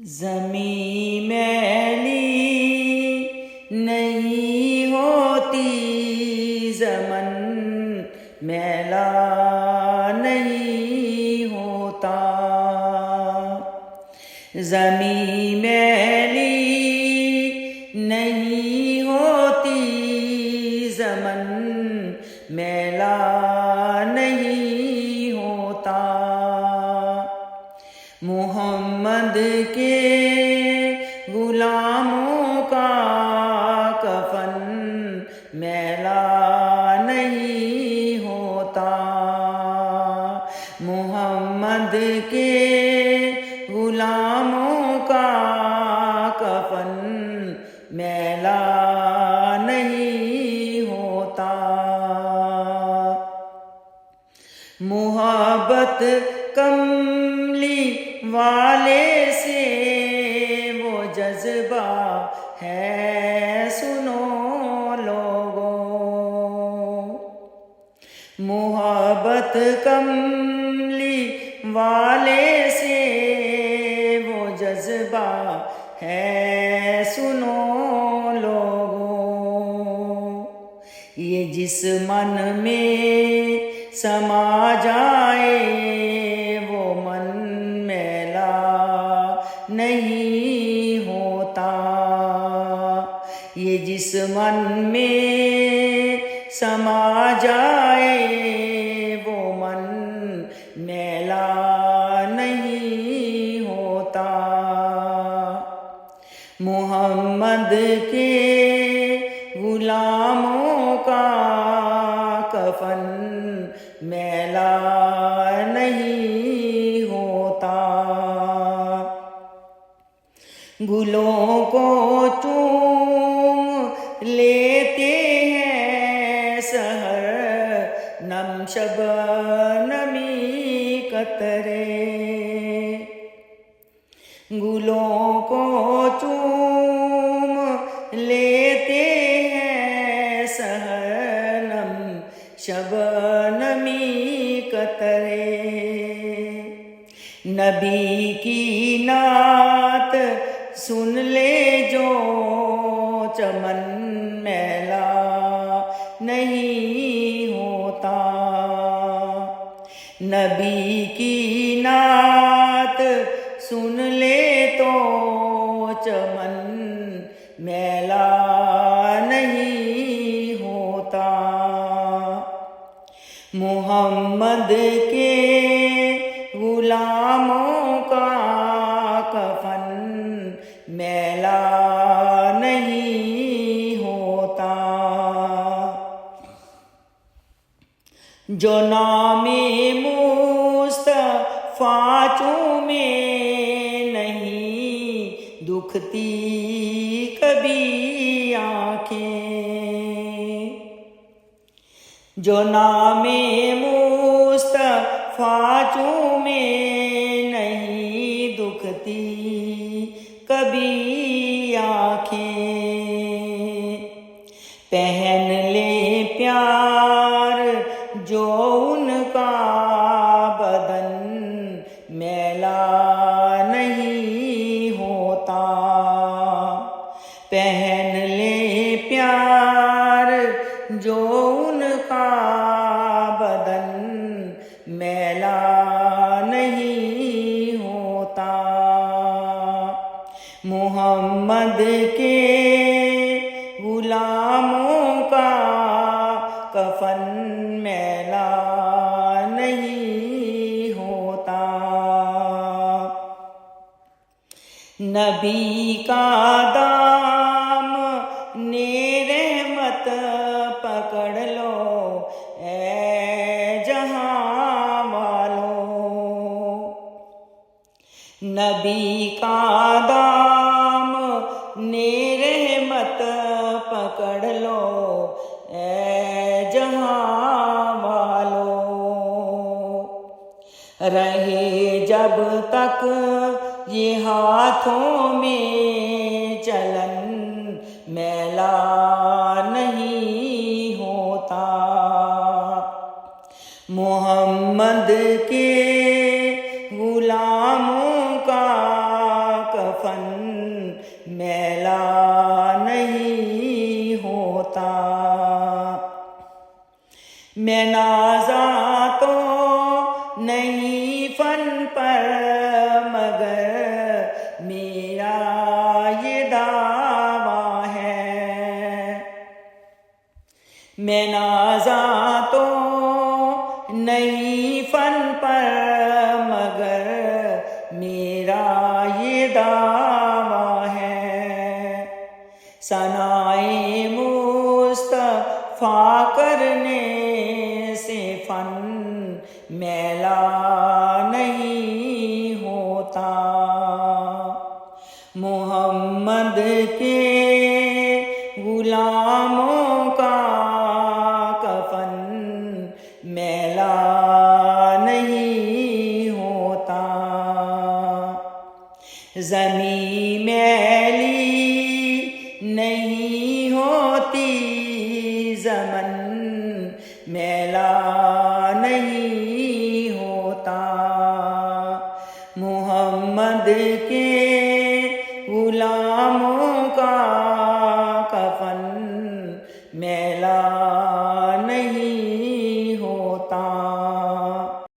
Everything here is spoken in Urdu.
زمیں میلی نہیں ہوتی، زمن میلا نہیں ہوتا۔ زمیں میلی نہیں ہوتی، زمن میلا نہیں ہوتا۔ محمد کے غلاموں کا کفن میلا نہیں ہوتا۔ محمد کے غلاموں کا کفن میلا نہیں ہوتا۔ محبت کملی والے سے وہ جذبہ ہے، سنو لوگوں۔ محبت کملی والے سے وہ جذبہ ہے، سنو لوگوں۔ یہ جس من میں سما جائے وہ من میلا نہیں ہوتا۔ یہ جس من میں سما جائے وہ من میلا نہیں ہوتا۔ محمد کے غلاموں کا کفن میلا نہیں ہوتا۔ گلوں کو چوم لیتے ہیں سحر نم شبنمی قطرے۔ گلوں کو چوم لیتے ہیں سحر نم شبنمی قطرے۔ نبی کی نعت سن لے جو چمن میلا نہیں ہوتا۔ نبی کی نعت سن لے تو چمن میلا نہیں ہوتا۔ محمد کے غلاموں کا کفن میلا نہیں ہوتا۔ جو نام مصطفیٰ چومے نہیں دکھتی کبھی آنکھیں۔ جو نام مصطفیٰ چومے نہیں دکھتی کبھی آنکھیں۔ پہن لے پیار جو ان کا بدن میلا نہیں ہوتا۔ پہن لے پیار جو ان کا بدن میلا نہیں ہوتا۔ محمد کے غلاموں کا کفن میلا نہیں ہوتا۔ نبی کا دام رحمت پکڑ لو اے جہاں والوں۔ نبی کا دام رحمت پکڑ لو اے جہاں والوں۔ رہے جب تک یہ ہاتھوں میں چلن میلا نہیں ہوتا۔ محمد کے غلاموں کا کفن میلا نہیں ہوتا۔ میں نازا تو نہیں فن پر مگر میرا یہ دعویٰ ہے۔ میں نازا تو نہیں فن پر مگر میرا یہ دعویٰ ہے۔ ثنائے مصطفیٰ کرنے سے فن میلا نہیں ہوتا۔ محمد کے غلاموں کا کفن میلا نہیں ہوتا۔ زمین میلی نہیں ہوتی، زمن میلا نہیں ہوتا۔ محمد کے غلاموں